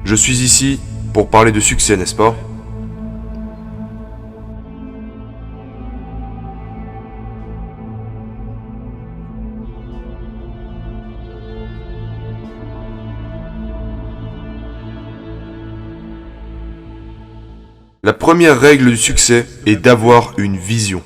Je suis ici pour parler de succès, n'est-ce pas? La première règle du succès est d'avoir une vision.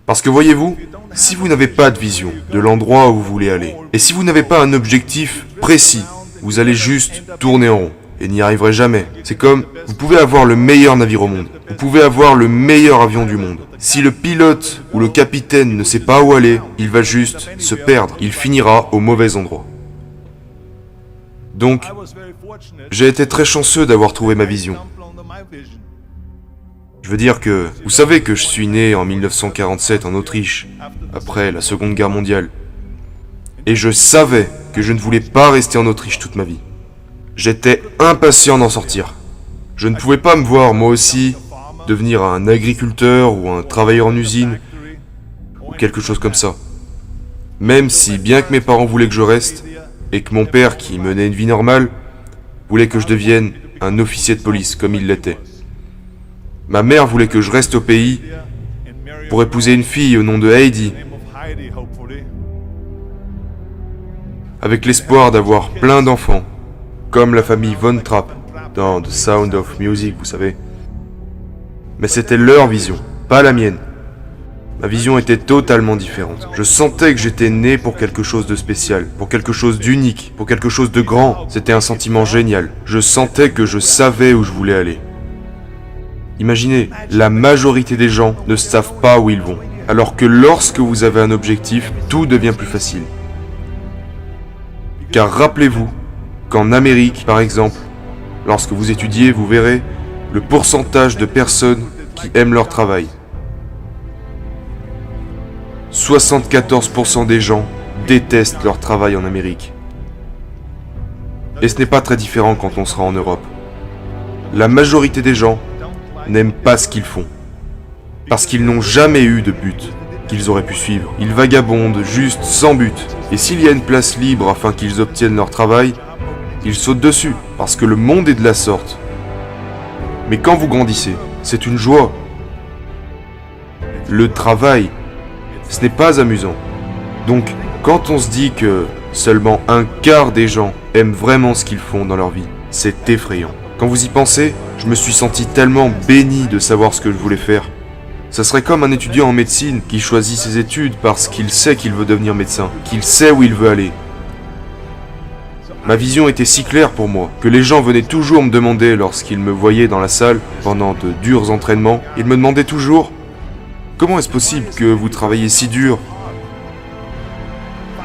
Parce que voyez-vous, si vous n'avez pas de vision de l'endroit où vous voulez aller, et si vous n'avez pas un objectif précis, vous allez juste tourner en rond et n'y arriverez jamais. C'est comme, vous pouvez avoir le meilleur navire au monde, vous pouvez avoir le meilleur avion du monde. Si le pilote ou le capitaine ne sait pas où aller, il va juste se perdre, il finira au mauvais endroit. Donc, j'ai été très chanceux d'avoir trouvé ma vision. Je veux dire que, vous savez que je suis né en 1947 en Autriche, après la Seconde Guerre mondiale. Et je savais que je ne voulais pas rester en Autriche toute ma vie. J'étais impatient d'en sortir. Je ne pouvais pas me voir, moi aussi, devenir un agriculteur ou un travailleur en usine, ou quelque chose comme ça. Même si, bien que mes parents voulaient que je reste, et que mon père, qui menait une vie normale, voulait que je devienne un officier de police, comme il l'était. Ma mère voulait que je reste au pays pour épouser une fille au nom de Heidi, avec l'espoir d'avoir plein d'enfants, comme la famille Von Trapp dans The Sound of Music, vous savez. Mais c'était leur vision, pas la mienne. Ma vision était totalement différente. Je sentais que j'étais né pour quelque chose de spécial, pour quelque chose d'unique, pour quelque chose de grand. C'était un sentiment génial. Je sentais que je savais où je voulais aller. Imaginez, la majorité des gens ne savent pas où ils vont. Alors que lorsque vous avez un objectif, tout devient plus facile. Car rappelez-vous qu'en Amérique, par exemple, lorsque vous étudiez, vous verrez le pourcentage de personnes qui aiment leur travail. 74% des gens détestent leur travail en Amérique. Et ce n'est pas très différent quand on sera en Europe. La majorité des gens n'aiment pas ce qu'ils font. Parce qu'ils n'ont jamais eu de but qu'ils auraient pu suivre. Ils vagabondent juste sans but. Et s'il y a une place libre afin qu'ils obtiennent leur travail, ils sautent dessus. Parce que le monde est de la sorte. Mais quand vous grandissez, c'est une joie. Le travail, ce n'est pas amusant. Donc, quand on se dit que seulement un quart des gens aiment vraiment ce qu'ils font dans leur vie, c'est effrayant. Quand vous y pensez, je me suis senti tellement béni de savoir ce que je voulais faire. Ça serait comme un étudiant en médecine qui choisit ses études parce qu'il sait qu'il veut devenir médecin, qu'il sait où il veut aller. Ma vision était si claire pour moi que les gens venaient toujours me demander lorsqu'ils me voyaient dans la salle pendant de durs entraînements. Ils me demandaient toujours « Comment est-ce possible que vous travaillez si dur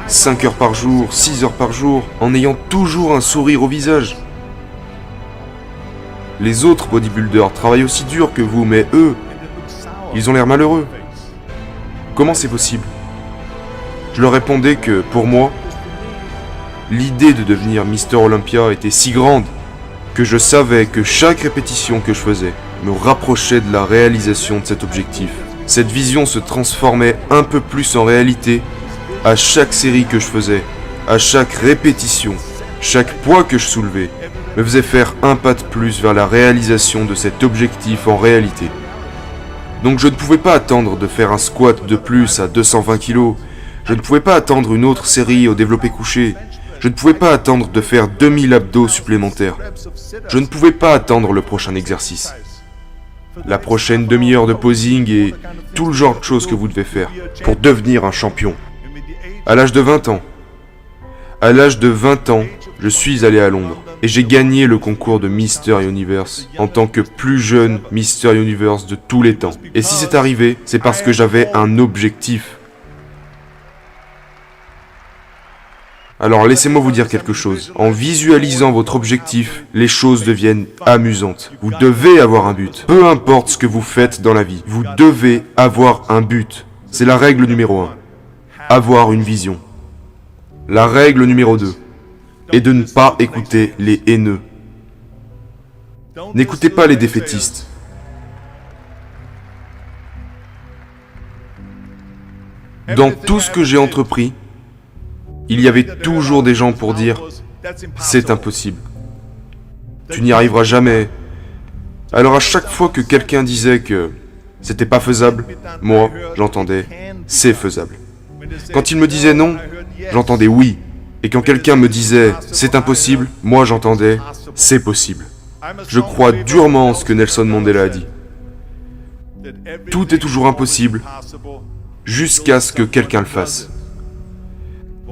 5 heures par jour, 6 heures par jour, en ayant toujours un sourire au visage ?» Les autres bodybuilders travaillent aussi dur que vous, mais eux, ils ont l'air malheureux. Comment c'est possible? Je leur répondais que, pour moi, l'idée de devenir Mister Olympia était si grande que je savais que chaque répétition que je faisais me rapprochait de la réalisation de cet objectif. Cette vision se transformait un peu plus en réalité à chaque série que je faisais, à chaque répétition, chaque poids que je soulevais, me faisait faire un pas de plus vers la réalisation de cet objectif en réalité. Donc je ne pouvais pas attendre de faire un squat de plus à 220 kg, je ne pouvais pas attendre une autre série au développé couché, je ne pouvais pas attendre de faire 2000 abdos supplémentaires, je ne pouvais pas attendre le prochain exercice, la prochaine demi-heure de posing et tout le genre de choses que vous devez faire pour devenir un champion. À l'âge de 20 ans, je suis allé à Londres et j'ai gagné le concours de Mister Universe en tant que plus jeune Mister Universe de tous les temps. Et si c'est arrivé, c'est parce que j'avais un objectif. Alors laissez-moi vous dire quelque chose. En visualisant votre objectif, les choses deviennent amusantes. Vous devez avoir un but. Peu importe ce que vous faites dans la vie, vous devez avoir un but. C'est la règle numéro 1. Avoir une vision. La règle numéro 2 est de ne pas écouter les haineux. N'écoutez pas les défaitistes. Dans tout ce que j'ai entrepris, il y avait toujours des gens pour dire « c'est impossible ». tu n'y arriveras jamais. Alors à chaque fois que quelqu'un disait que c'était pas faisable, moi, j'entendais c'est faisable. Quand il me disait non, j'entendais oui. Et quand quelqu'un me disait c'est impossible, moi j'entendais c'est possible. Je crois durement en ce que Nelson Mandela a dit. Tout est toujours impossible jusqu'à ce que quelqu'un le fasse.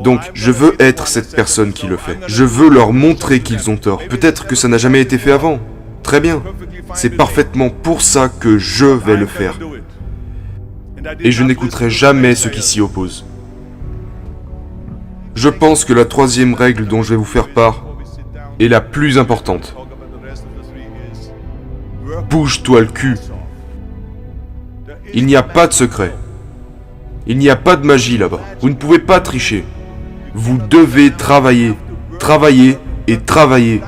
Donc, je veux être cette personne qui le fait. Je veux leur montrer qu'ils ont tort. Peut-être que ça n'a jamais été fait avant. Très bien. C'est parfaitement pour ça que je vais le faire. Et je n'écouterai jamais ceux qui s'y opposent. Je pense que la troisième règle dont je vais vous faire part est la plus importante. Bouge-toi le cul. Il n'y a pas de secret. Il n'y a pas de magie là-bas. Vous ne pouvez pas tricher. Vous devez travailler, travailler et travailler.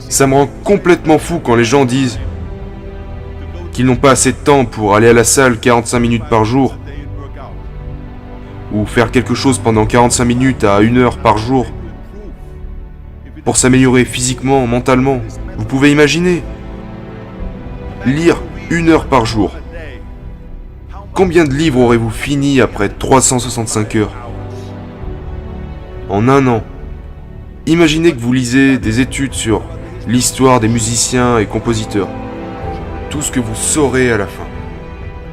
Ça me rend complètement fou quand les gens disent qu'ils n'ont pas assez de temps pour aller à la salle 45 minutes par jour ou faire quelque chose pendant 45 minutes à 1 heure par jour pour s'améliorer physiquement, mentalement. Vous pouvez imaginer lire 1 heure par jour. Combien de livres aurez-vous fini après 365 heures? En 1 an. Imaginez que vous lisez des études sur l'histoire des musiciens et compositeurs. Tout ce que vous saurez à la fin.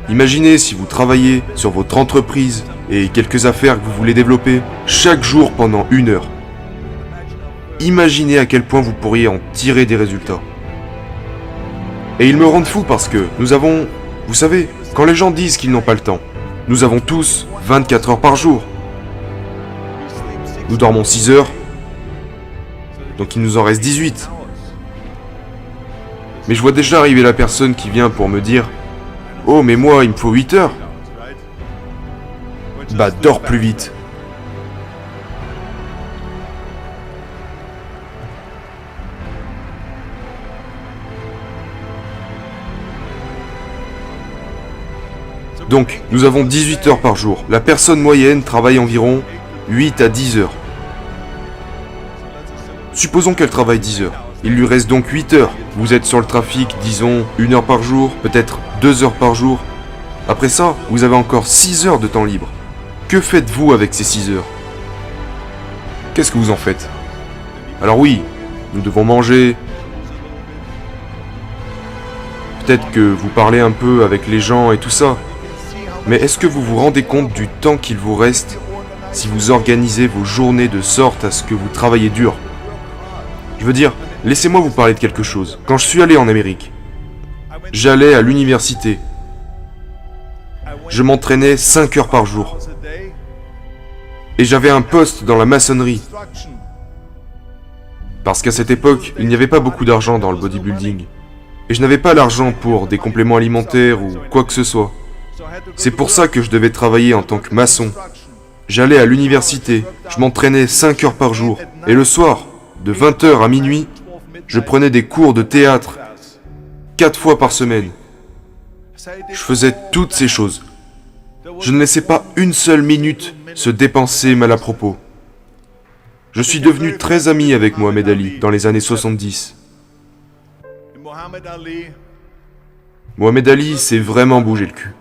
Imaginez si vous travaillez sur votre entreprise et quelques affaires que vous voulez développer chaque jour pendant 1 heure. Imaginez à quel point vous pourriez en tirer des résultats. Et ils me rendent fou parce que nous avons, vous savez, quand les gens disent qu'ils n'ont pas le temps, nous avons tous 24 heures par jour. Nous dormons 6 heures, donc il nous en reste 18. Mais je vois déjà arriver la personne qui vient pour me dire « Oh, mais moi, il me faut 8 heures !» Bah, dors plus vite. Donc, nous avons 18 heures par jour. La personne moyenne travaille environ 8 à 10 heures. Supposons qu'elle travaille 10 heures. Il lui reste donc 8 heures. Vous êtes sur le trafic, disons, 1 heure par jour, peut-être 2 heures par jour. Après ça, vous avez encore 6 heures de temps libre. Que faites-vous avec ces 6 heures? Qu'est-ce que vous en faites? Alors oui, nous devons manger. Peut-être que vous parlez un peu avec les gens et tout ça. Mais est-ce que vous vous rendez compte du temps qu'il vous reste si vous organisez vos journées de sorte à ce que vous travaillez dur? Je veux dire, laissez-moi vous parler de quelque chose. Quand je suis allé en Amérique, j'allais à l'université. Je m'entraînais 5 heures par jour. Et j'avais un poste dans la maçonnerie. Parce qu'à cette époque, il n'y avait pas beaucoup d'argent dans le bodybuilding. Et je n'avais pas l'argent pour des compléments alimentaires ou quoi que ce soit. C'est pour ça que je devais travailler en tant que maçon. J'allais à l'université, je m'entraînais 5 heures par jour. Et le soir, de 20h à minuit, je prenais des cours de théâtre 4 fois par semaine. Je faisais toutes ces choses. Je ne laissais pas une seule minute se dépenser mal à propos. Je suis devenu très ami avec Mohamed Ali dans les années 70. Mohamed Ali s'est vraiment bougé le cul.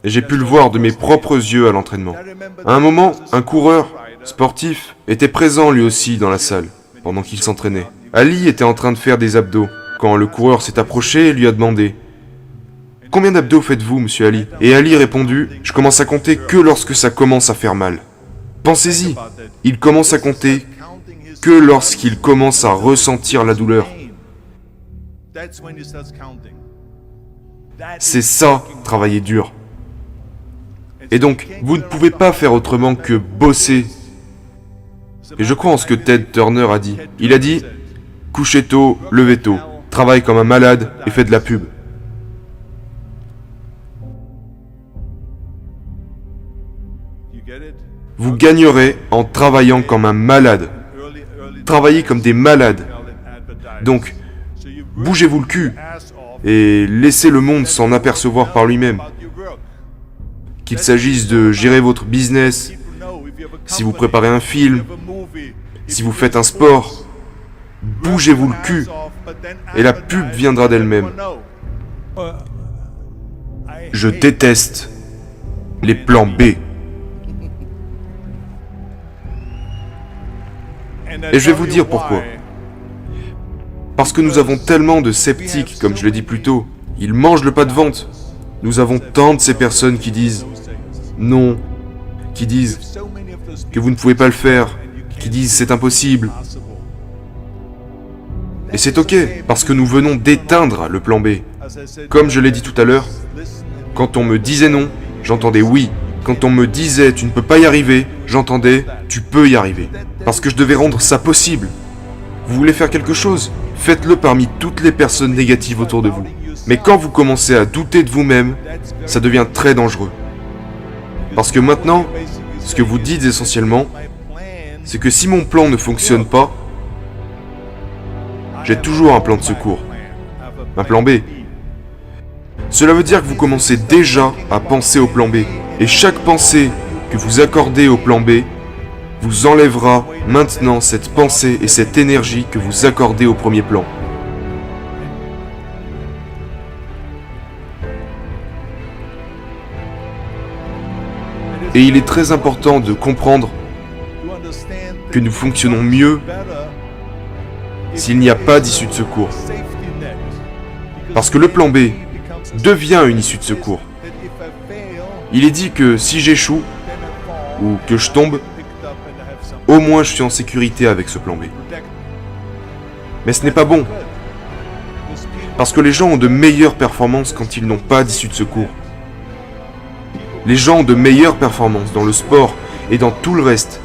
Et j'ai pu le voir de mes propres yeux à l'entraînement. À un moment, un coureur sportif était présent lui aussi dans la salle, pendant qu'il s'entraînait. Ali était en train de faire des abdos, quand le coureur s'est approché et lui a demandé « Combien d'abdos faites-vous, monsieur Ali ?» Et Ali répondu « Je commence à compter que lorsque ça commence à faire mal. » Pensez-y, il commence à compter que lorsqu'il commence à ressentir la douleur. C'est ça, travailler dur. Et donc, vous ne pouvez pas faire autrement que bosser. Et je crois en ce que Ted Turner a dit. Il a dit « Couchez tôt, levez tôt, travaille comme un malade et fais de la pub. » Vous gagnerez en travaillant comme un malade. Travaillez comme des malades. Donc, bougez-vous le cul et laissez le monde s'en apercevoir par lui-même. Qu'il s'agisse de gérer votre business, si vous préparez un film, si vous faites un sport, bougez-vous le cul et la pub viendra d'elle-même. Je déteste les plans B. Et je vais vous dire pourquoi. Parce que nous avons tellement de sceptiques, comme je l'ai dit plus tôt. Ils mangent le pas de vente. Nous avons tant de ces personnes qui disent non, qui disent que vous ne pouvez pas le faire, qui disent c'est impossible. Et c'est ok, parce que nous venons d'éteindre le plan B. Comme je l'ai dit tout à l'heure, quand on me disait non, j'entendais oui. Quand on me disait tu ne peux pas y arriver, j'entendais tu peux y arriver. Parce que je devais rendre ça possible. Vous voulez faire quelque chose? Faites-le parmi toutes les personnes négatives autour de vous. Mais quand vous commencez à douter de vous-même, ça devient très dangereux. Parce que maintenant, ce que vous dites essentiellement, c'est que si mon plan ne fonctionne pas, j'ai toujours un plan de secours. Un plan B. Cela veut dire que vous commencez déjà à penser au plan B. Et chaque pensée que vous accordez au plan B vous enlèvera maintenant cette pensée et cette énergie que vous accordez au premier plan. Et il est très important de comprendre que nous fonctionnons mieux s'il n'y a pas d'issue de secours. Parce que le plan B devient une issue de secours. Il est dit que si j'échoue, ou que je tombe, au moins je suis en sécurité avec ce plan B. Mais ce n'est pas bon. Parce que les gens ont de meilleures performances quand ils n'ont pas d'issue de secours. Les gens ont de meilleures performances dans le sport et dans tout le reste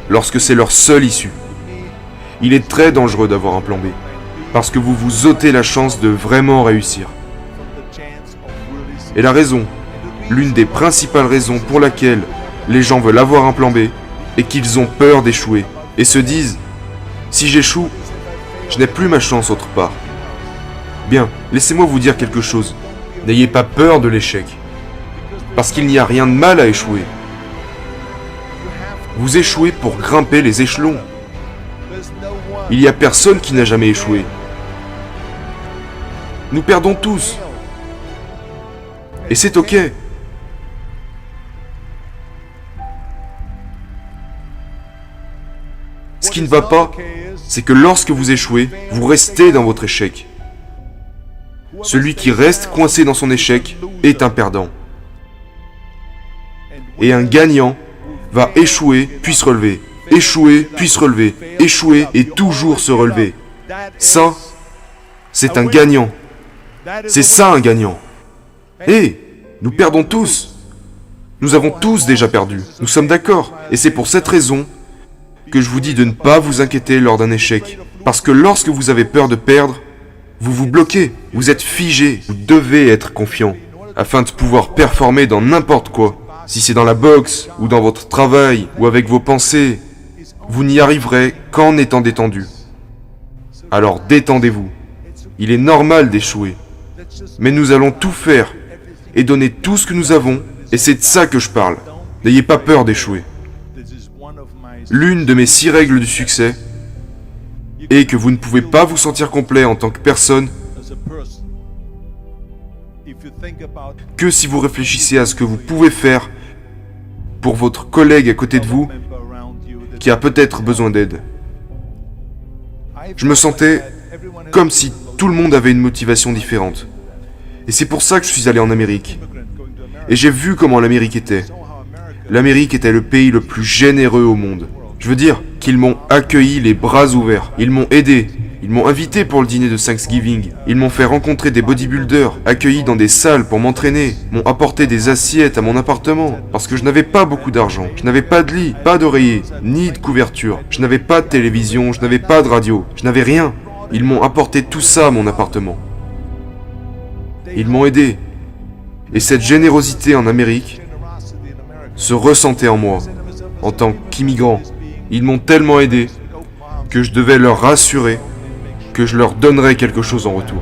lorsque c'est leur seule issue. Il est très dangereux d'avoir un plan B, parce que vous vous ôtez la chance de vraiment réussir. Et la raison, l'une des principales raisons pour laquelle les gens veulent avoir un plan B, est qu'ils ont peur d'échouer, et se disent « Si j'échoue, je n'ai plus ma chance autre part. » Bien, laissez-moi vous dire quelque chose. N'ayez pas peur de l'échec, parce qu'il n'y a rien de mal à échouer. Vous échouez pour grimper les échelons. Il n'y a personne qui n'a jamais échoué. Nous perdons tous. Et c'est ok. Ce qui ne va pas, c'est que lorsque vous échouez, vous restez dans votre échec. Celui qui reste coincé dans son échec est un perdant. Et un gagnant va échouer puis se relever, échouer puis se relever, échouer et toujours se relever. Ça, c'est un gagnant. C'est ça un gagnant. Et nous perdons tous. Nous avons tous déjà perdu. Nous sommes d'accord. Et c'est pour cette raison que je vous dis de ne pas vous inquiéter lors d'un échec. Parce que lorsque vous avez peur de perdre, vous vous bloquez. Vous êtes figé. Vous devez être confiant afin de pouvoir performer dans n'importe quoi. Si c'est dans la boxe, ou dans votre travail, ou avec vos pensées, vous n'y arriverez qu'en étant détendu. Alors détendez-vous. Il est normal d'échouer. Mais nous allons tout faire et donner tout ce que nous avons, et c'est de ça que je parle. N'ayez pas peur d'échouer. L'une de mes 6 règles du succès est que vous ne pouvez pas vous sentir complet en tant que personne que si vous réfléchissez à ce que vous pouvez faire pour votre collègue à côté de vous qui a peut-être besoin d'aide. Je me sentais comme si tout le monde avait une motivation différente. Et c'est pour ça que je suis allé en Amérique. Et j'ai vu comment l'Amérique était. L'Amérique était le pays le plus généreux au monde. Je veux dire qu'ils m'ont accueilli les bras ouverts. Ils m'ont aidé. Ils m'ont invité pour le dîner de Thanksgiving. Ils m'ont fait rencontrer des bodybuilders, accueilli dans des salles pour m'entraîner, m'ont apporté des assiettes à mon appartement, parce que je n'avais pas beaucoup d'argent. Je n'avais pas de lit, pas d'oreiller, ni de couverture. Je n'avais pas de télévision, je n'avais pas de radio, je n'avais rien. Ils m'ont apporté tout ça à mon appartement. Ils m'ont aidé. Et cette générosité en Amérique se ressentait en moi, en tant qu'immigrant. Ils m'ont tellement aidé que je devais leur rassurer que je leur donnerais quelque chose en retour.